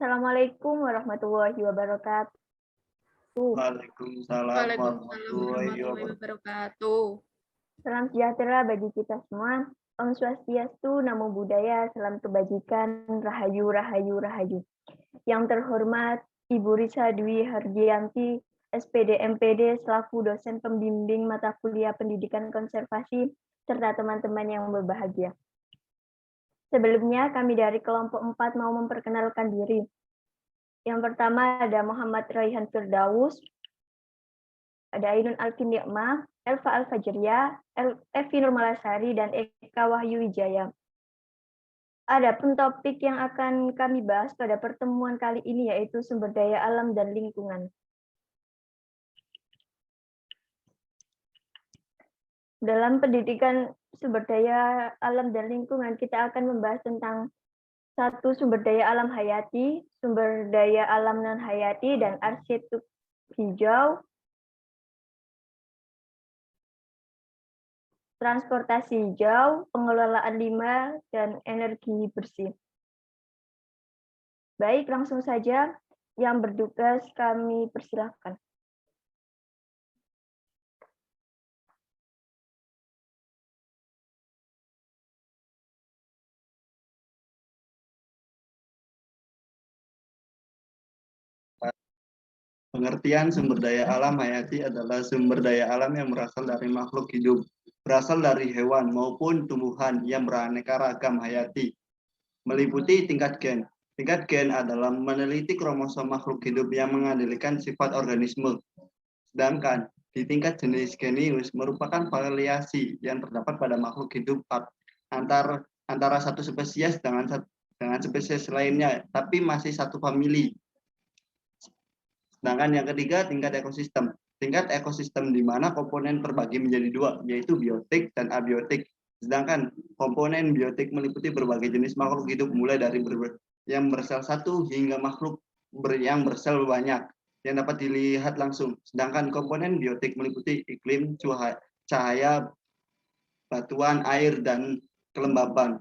Assalamualaikum warahmatullahi wabarakatuh. Waalaikumsalam Waalaikumsalam warahmatullahi warahmatullahi wabarakatuh. wabarakatuh. Salam sejahtera bagi kita semua. Om Swastiastu, Namo Buddhaya, salam kebajikan, Rahayu, Rahayu, Rahayu. Yang terhormat Ibu Risa Dwi Hardianti, SPD MPD, selaku dosen pembimbing mata kuliah pendidikan konservasi, serta teman-teman yang berbahagia. Sebelumnya, kami dari kelompok 4 mau memperkenalkan diri. Yang pertama ada Muhammad Raihan Firdaus, ada Ainun Alvin Nikmah, Elva Al-Fajriya, Evi Nurmalasari, dan Eka Wahyu Wijaya. Adapun topik yang akan kami bahas pada pertemuan kali ini yaitu sumber daya alam dan lingkungan. Dalam pendidikan sumber daya alam dan lingkungan, kita akan membahas tentang satu, sumber daya alam hayati, sumber daya alam non hayati, dan arsitektur hijau, transportasi hijau, pengelolaan limbah, dan energi bersih. Baik, langsung saja yang bertugas kami persilahkan. Pengertian sumber daya alam hayati adalah sumber daya alam yang berasal dari makhluk hidup, berasal dari hewan maupun tumbuhan yang beraneka ragam hayati, meliputi tingkat gen. Tingkat gen adalah meneliti kromosom makhluk hidup yang mengendalikan sifat organisme. Sedangkan di tingkat jenis genius merupakan variasi yang terdapat pada makhluk hidup antara satu spesies dengan spesies lainnya, tapi masih satu famili. Sedangkan yang ketiga, tingkat ekosistem. Tingkat ekosistem di mana komponen terbagi menjadi dua, yaitu biotik dan abiotik. Sedangkan komponen biotik meliputi berbagai jenis makhluk hidup, mulai dari yang bersel satu hingga makhluk yang bersel banyak, yang dapat dilihat langsung. Sedangkan komponen biotik meliputi iklim, cahaya, batuan, air, dan kelembaban.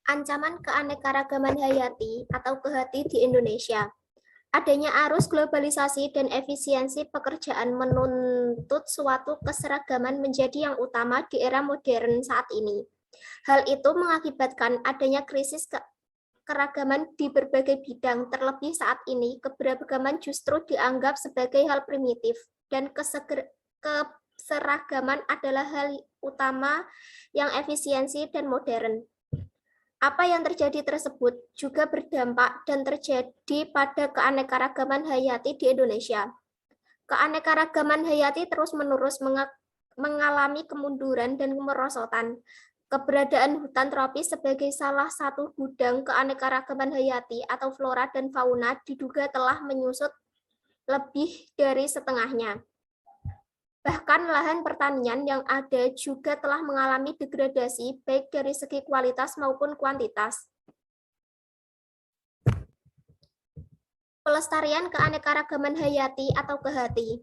Ancaman keanekaragaman hayati atau kehati di Indonesia. Adanya arus globalisasi dan efisiensi pekerjaan menuntut suatu keseragaman menjadi yang utama di era modern saat ini. Hal itu mengakibatkan adanya krisis keragaman di berbagai bidang, terlebih saat ini keberagaman justru dianggap sebagai hal primitif, dan keseragaman adalah hal utama yang efisiensi dan modern. Apa yang terjadi tersebut juga berdampak dan terjadi pada keanekaragaman hayati di Indonesia. Keanekaragaman hayati terus-menerus mengalami kemunduran dan kemerosotan. Keberadaan hutan tropis sebagai salah satu gudang keanekaragaman hayati atau flora dan fauna diduga telah menyusut lebih dari setengahnya. Bahkan lahan pertanian yang ada juga telah mengalami degradasi baik dari segi kualitas maupun kuantitas. Pelestarian keanekaragaman hayati atau kehati.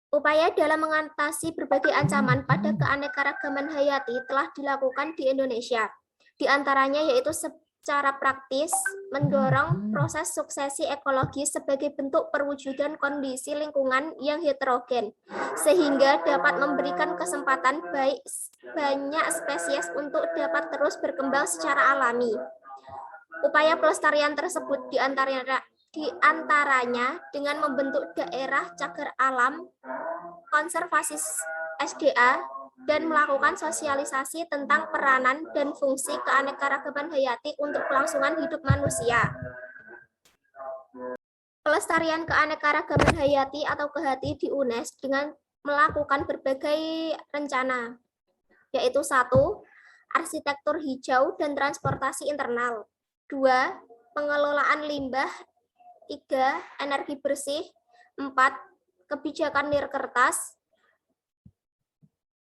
Upaya dalam mengatasi berbagai ancaman pada keanekaragaman hayati telah dilakukan di Indonesia. Di antaranya yaitu secara praktis mendorong proses suksesi ekologi sebagai bentuk perwujudan kondisi lingkungan yang heterogen, sehingga dapat memberikan kesempatan banyak spesies untuk dapat terus berkembang secara alami. Upaya pelestarian tersebut diantaranya dengan membentuk daerah cagar alam, konservasi SDA, dan melakukan sosialisasi tentang peranan dan fungsi keanekaragaman hayati untuk kelangsungan hidup manusia. Pelestarian keanekaragaman hayati atau kehati di UNES dengan melakukan berbagai rencana, yaitu 1. Arsitektur hijau dan transportasi internal. 2. Pengelolaan limbah. 3. Energi bersih. 4. Kebijakan nirkertas.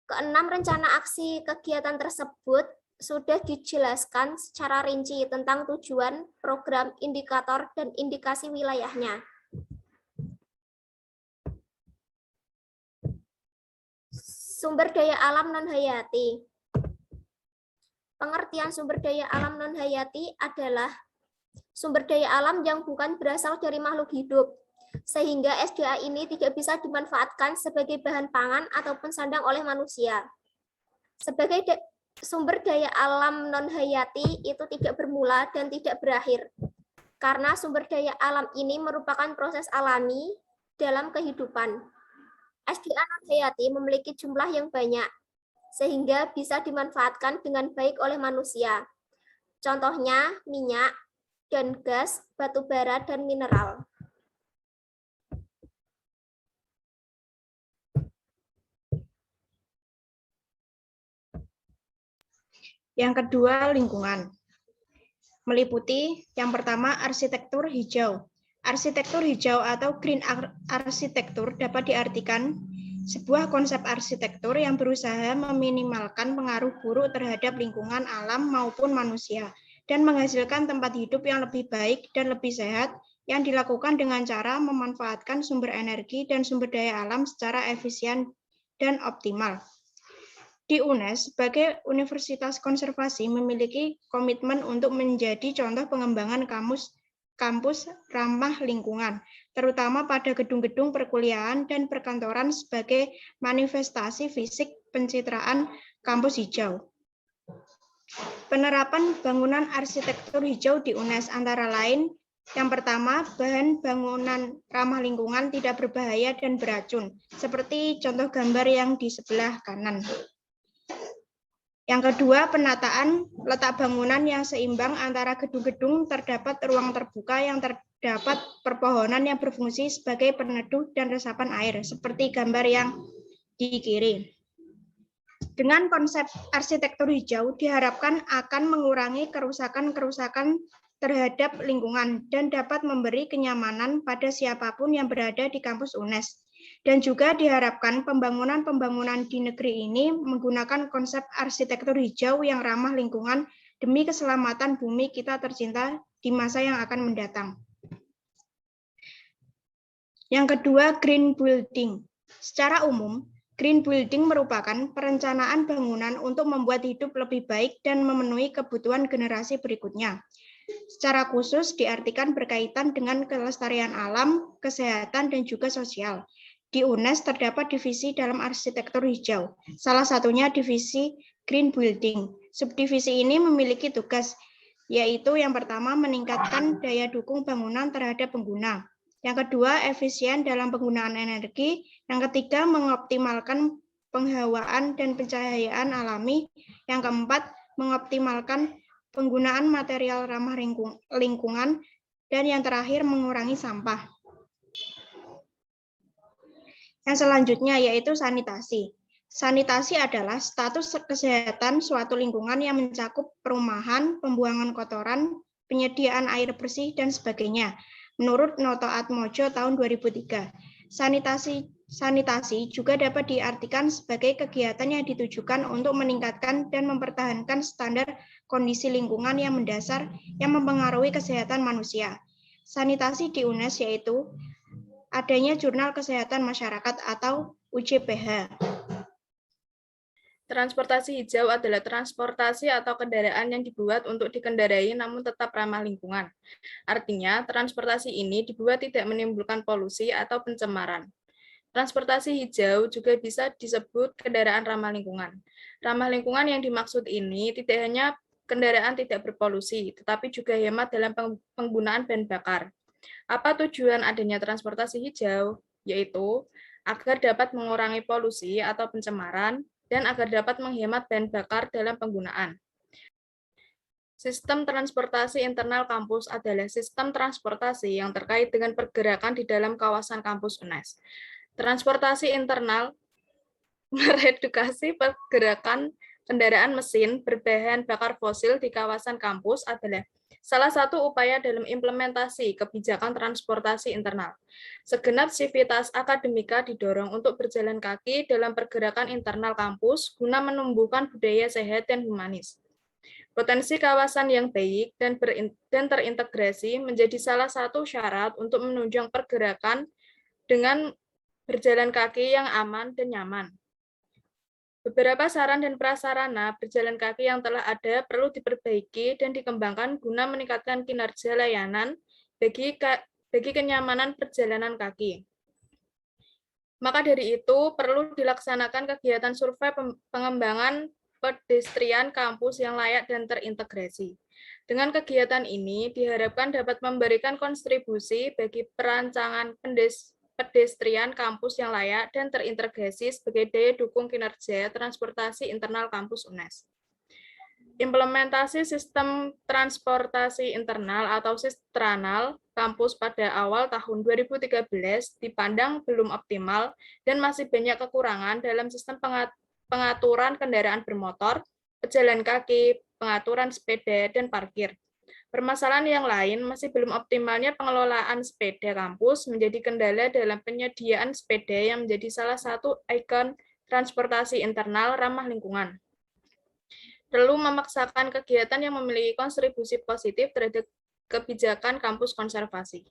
Keenam, rencana aksi kegiatan tersebut sudah dijelaskan secara rinci tentang tujuan, program, indikator, dan indikasi wilayahnya. Sumber daya alam non-hayati. Pengertian sumber daya alam non-hayati adalah sumber daya alam yang bukan berasal dari makhluk hidup, sehingga SDA ini tidak bisa dimanfaatkan sebagai bahan pangan ataupun sandang oleh manusia. Sebagai sumber daya alam non-hayati itu tidak bermula dan tidak berakhir, karena sumber daya alam ini merupakan proses alami dalam kehidupan. SDA non-hayati memiliki jumlah yang banyak, sehingga bisa dimanfaatkan dengan baik oleh manusia. Contohnya minyak dan gas, batu bara, dan mineral. Yang kedua, lingkungan. Meliputi yang pertama, arsitektur hijau. Arsitektur hijau atau green arsitektur dapat diartikan sebuah konsep arsitektur yang berusaha meminimalkan pengaruh buruk terhadap lingkungan alam maupun manusia dan menghasilkan tempat hidup yang lebih baik dan lebih sehat yang dilakukan dengan cara memanfaatkan sumber energi dan sumber daya alam secara efisien dan optimal. Di UNES, sebagai Universitas Konservasi memiliki komitmen untuk menjadi contoh pengembangan kampus ramah lingkungan, terutama pada gedung-gedung perkuliahan dan perkantoran sebagai manifestasi fisik pencitraan kampus hijau. Penerapan bangunan arsitektur hijau di UNES antara lain, yang pertama, bahan bangunan ramah lingkungan tidak berbahaya dan beracun, seperti contoh gambar yang di sebelah kanan. Yang kedua, penataan letak bangunan yang seimbang antara gedung-gedung, terdapat ruang terbuka yang terdapat perpohonan yang berfungsi sebagai peneduh dan resapan air, seperti gambar yang di kiri. Dengan konsep arsitektur hijau diharapkan akan mengurangi kerusakan-kerusakan terhadap lingkungan dan dapat memberi kenyamanan pada siapapun yang berada di kampus UNES. Dan juga diharapkan pembangunan-pembangunan di negeri ini menggunakan konsep arsitektur hijau yang ramah lingkungan demi keselamatan bumi kita tercinta di masa yang akan mendatang. Yang kedua, green building. Secara umum, green building merupakan perencanaan bangunan untuk membuat hidup lebih baik dan memenuhi kebutuhan generasi berikutnya. Secara khusus diartikan berkaitan dengan kelestarian alam, kesehatan, dan juga sosial. Di UNES terdapat divisi dalam arsitektur hijau, salah satunya divisi green building. Subdivisi ini memiliki tugas, yaitu yang pertama meningkatkan daya dukung bangunan terhadap pengguna. Yang kedua, efisien dalam penggunaan energi. Yang ketiga, mengoptimalkan penghawaan dan pencahayaan alami. Yang keempat, mengoptimalkan penggunaan material ramah lingkungan. Dan yang terakhir, mengurangi sampah. Yang selanjutnya yaitu sanitasi. Sanitasi adalah status kesehatan suatu lingkungan yang mencakup perumahan, pembuangan kotoran, penyediaan air bersih, dan sebagainya. Menurut Noto Atmojo tahun 2003, sanitasi juga dapat diartikan sebagai kegiatan yang ditujukan untuk meningkatkan dan mempertahankan standar kondisi lingkungan yang mendasar yang mempengaruhi kesehatan manusia. Sanitasi di UNES yaitu adanya Jurnal Kesehatan Masyarakat atau UJPH. Transportasi hijau adalah transportasi atau kendaraan yang dibuat untuk dikendarai namun tetap ramah lingkungan. Artinya, transportasi ini dibuat tidak menimbulkan polusi atau pencemaran. Transportasi hijau juga bisa disebut kendaraan ramah lingkungan. Ramah lingkungan yang dimaksud ini tidak hanya kendaraan tidak berpolusi, tetapi juga hemat dalam penggunaan bahan bakar. Apa tujuan adanya transportasi hijau? Yaitu agar dapat mengurangi polusi atau pencemaran dan agar dapat menghemat bahan bakar dalam penggunaan. Sistem transportasi internal kampus adalah sistem transportasi yang terkait dengan pergerakan di dalam kawasan kampus UNES. Transportasi internal meredukasi pergerakan kendaraan mesin berbahan bakar fosil di kawasan kampus adalah salah satu upaya dalam implementasi kebijakan transportasi internal. Segenap sivitas akademika didorong untuk berjalan kaki dalam pergerakan internal kampus guna menumbuhkan budaya sehat dan humanis. Potensi kawasan yang baik dan terintegrasi menjadi salah satu syarat untuk menunjang pergerakan dengan berjalan kaki yang aman dan nyaman. Beberapa saran dan prasarana berjalan kaki yang telah ada perlu diperbaiki dan dikembangkan guna meningkatkan kinerja layanan bagi kenyamanan perjalanan kaki. Maka dari itu, perlu dilaksanakan kegiatan survei pengembangan pedestrian kampus yang layak dan terintegrasi. Dengan kegiatan ini, diharapkan dapat memberikan kontribusi bagi perancangan pedestrian kampus yang layak dan terintegrasi sebagai daya dukung kinerja transportasi internal kampus UNES. Implementasi sistem transportasi internal atau Sistranal kampus pada awal tahun 2013 dipandang belum optimal dan masih banyak kekurangan dalam sistem pengaturan kendaraan bermotor, pejalan kaki, pengaturan sepeda, dan parkir. Permasalahan yang lain masih belum optimalnya pengelolaan sepeda kampus menjadi kendala dalam penyediaan sepeda yang menjadi salah satu ikon transportasi internal ramah lingkungan. Perlu memaksakan kegiatan yang memiliki kontribusi positif terhadap kebijakan kampus konservasi.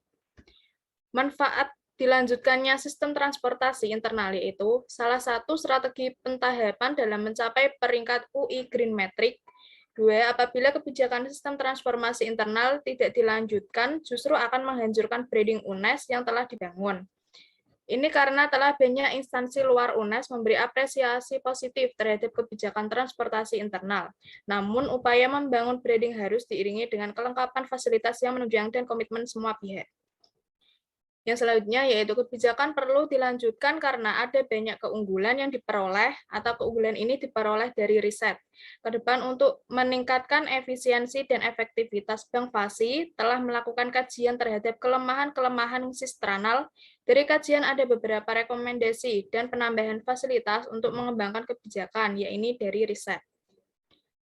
Manfaat dilanjutkannya sistem transportasi internal yaitu salah satu strategi pentahapan dalam mencapai peringkat UI Green Metric. 2. Apabila kebijakan sistem transformasi internal tidak dilanjutkan, justru akan menghancurkan branding UNES yang telah dibangun. Ini karena telah banyak instansi luar UNES memberi apresiasi positif terhadap kebijakan transportasi internal. Namun, upaya membangun branding harus diiringi dengan kelengkapan fasilitas yang menunjang komitmen semua pihak. Yang selanjutnya yaitu kebijakan perlu dilanjutkan karena ada banyak keunggulan yang diperoleh atau keunggulan ini diperoleh dari riset. Kedepan untuk meningkatkan efisiensi dan efektivitas Bank Fasi telah melakukan kajian terhadap kelemahan-kelemahan Sistranal. Dari kajian ada beberapa rekomendasi dan penambahan fasilitas untuk mengembangkan kebijakan, yaitu dari riset.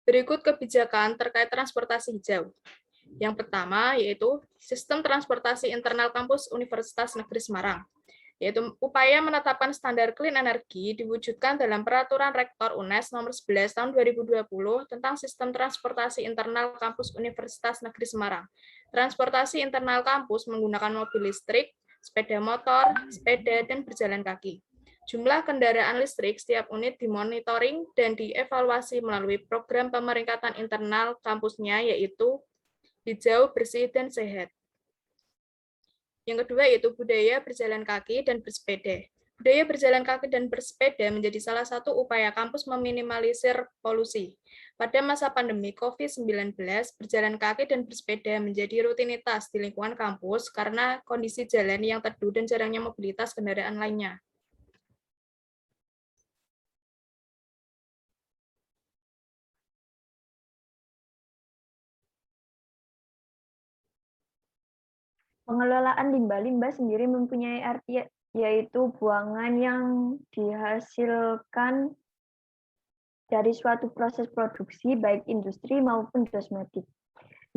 Berikut kebijakan terkait transportasi hijau. Yang pertama yaitu sistem transportasi internal kampus Universitas Negeri Semarang, yaitu upaya menetapkan standar clean energy diwujudkan dalam Peraturan Rektor UNES Nomor 11 Tahun 2020 tentang sistem transportasi internal kampus Universitas Negeri Semarang. Transportasi internal kampus menggunakan mobil listrik, sepeda motor, sepeda, dan berjalan kaki. Jumlah kendaraan listrik setiap unit dimonitoring dan dievaluasi melalui program pemeringkatan internal kampusnya, yaitu hijau, bersih, dan sehat. Yang kedua yaitu budaya berjalan kaki dan bersepeda. Budaya berjalan kaki dan bersepeda menjadi salah satu upaya kampus meminimalisir polusi. Pada masa pandemi COVID-19, berjalan kaki dan bersepeda menjadi rutinitas di lingkungan kampus karena kondisi jalan yang teduh dan jarangnya mobilitas kendaraan lainnya. Pengelolaan limbah-limbah sendiri mempunyai arti yaitu buangan yang dihasilkan dari suatu proses produksi baik industri maupun kosmetik,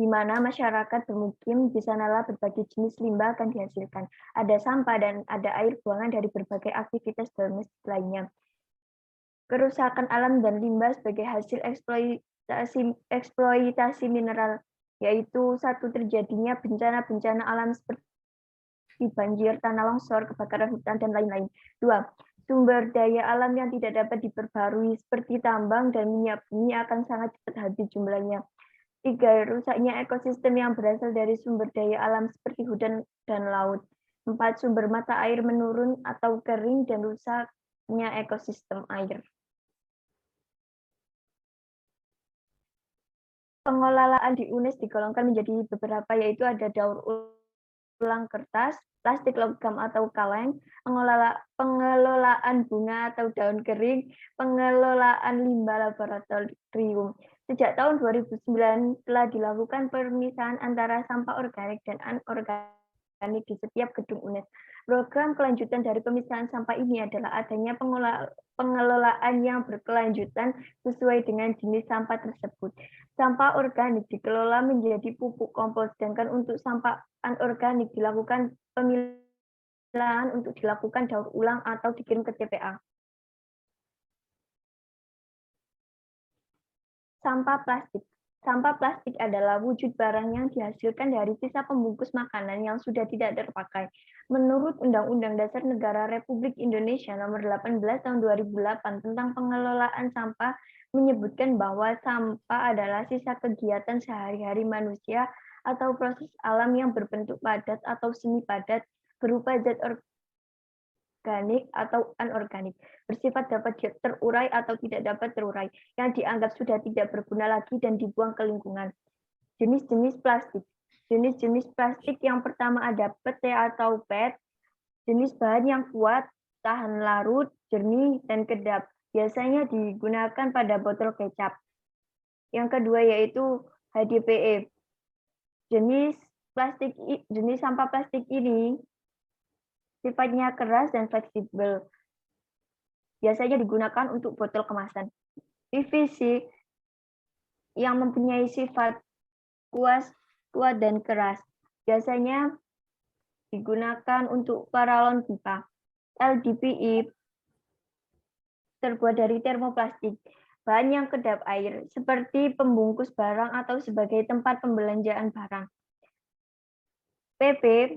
di mana masyarakat bermukim di sanalah berbagai jenis limbah akan dihasilkan. Ada sampah dan ada air buangan dari berbagai aktivitas domestik lainnya. Kerusakan alam dan limbah sebagai hasil eksploitasi mineral, yaitu satu terjadinya bencana-bencana alam seperti banjir, tanah longsor, kebakaran hutan, dan lain-lain. 2. Sumber daya alam yang tidak dapat diperbarui seperti tambang dan minyak bumi akan sangat cepat habis jumlahnya. 3. Rusaknya ekosistem yang berasal dari sumber daya alam seperti hutan dan laut. 4. Sumber mata air menurun atau kering dan rusaknya ekosistem air. Pengelolaan di UNES digolongkan menjadi beberapa, yaitu ada daur ulang kertas, plastik logam atau kaleng, pengelolaan bunga atau daun kering, pengelolaan limbah laboratorium. Sejak tahun 2009 telah dilakukan pemisahan antara sampah organik dan anorganik di setiap gedung UNES. Program kelanjutan dari pemisahan sampah ini adalah adanya pengelolaan yang berkelanjutan sesuai dengan jenis sampah tersebut. Sampah organik dikelola menjadi pupuk kompos, sedangkan untuk sampah anorganik dilakukan pemilahan untuk dilakukan daur ulang atau dikirim ke TPA. Sampah plastik. Sampah plastik adalah wujud barang yang dihasilkan dari sisa pembungkus makanan yang sudah tidak terpakai. Menurut Undang-Undang Dasar Negara Republik Indonesia Nomor 18 Tahun 2008 tentang pengelolaan sampah menyebutkan bahwa sampah adalah sisa kegiatan sehari-hari manusia atau proses alam yang berbentuk padat atau semi padat berupa zat organik atau anorganik, bersifat dapat terurai atau tidak dapat terurai, yang dianggap sudah tidak berguna lagi dan dibuang ke lingkungan. Jenis-jenis plastik. Jenis-jenis plastik yang pertama ada PET atau PET, jenis bahan yang kuat, tahan larut, jernih, dan kedap. Biasanya digunakan pada botol kecap. Yang kedua yaitu HDPE. Jenis sampah plastik ini sifatnya keras dan fleksibel. Biasanya digunakan untuk botol kemasan. PVC yang mempunyai sifat kuat dan keras. Biasanya digunakan untuk paralon pipa. LDPE terbuat dari termoplastik, bahan yang kedap air, seperti pembungkus barang atau sebagai tempat pembelanjaan barang. PP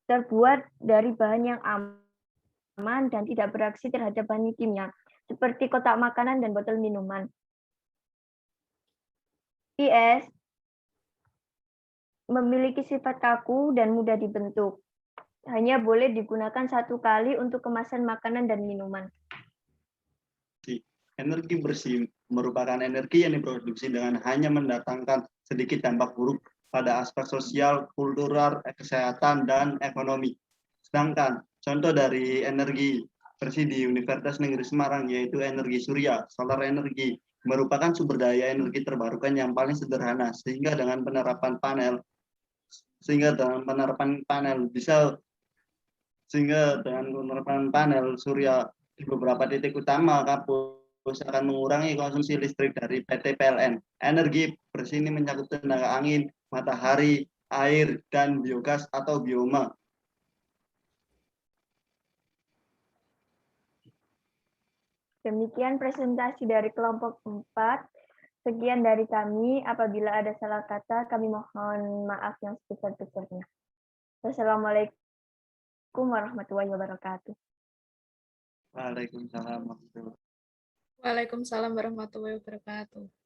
terbuat dari bahan yang aman dan tidak bereaksi terhadap bahan kimia, seperti kotak makanan dan botol minuman. PS memiliki sifat kaku dan mudah dibentuk. Hanya boleh digunakan satu kali untuk kemasan makanan dan minuman. Energi bersih merupakan energi yang diproduksi dengan hanya mendatangkan sedikit dampak buruk pada aspek sosial, kultural, kesehatan, dan ekonomi. Sedangkan contoh dari energi bersih di Universitas Negeri Semarang yaitu energi surya, solar energi, merupakan sumber daya energi terbarukan yang paling sederhana sehingga dengan penerapan panel surya di beberapa titik utama kampus akan mengurangi konsumsi listrik dari PT PLN. Energi bersih ini mencakup tenaga angin, matahari, air, dan biogas atau bioma. Demikian presentasi dari kelompok 4. Sekian dari kami. Apabila ada salah kata, kami mohon maaf yang sebesar-besarnya. Wassalamualaikum warahmatullahi wabarakatuh. Waalaikumsalam. Waalaikumsalam warahmatullahi wabarakatuh.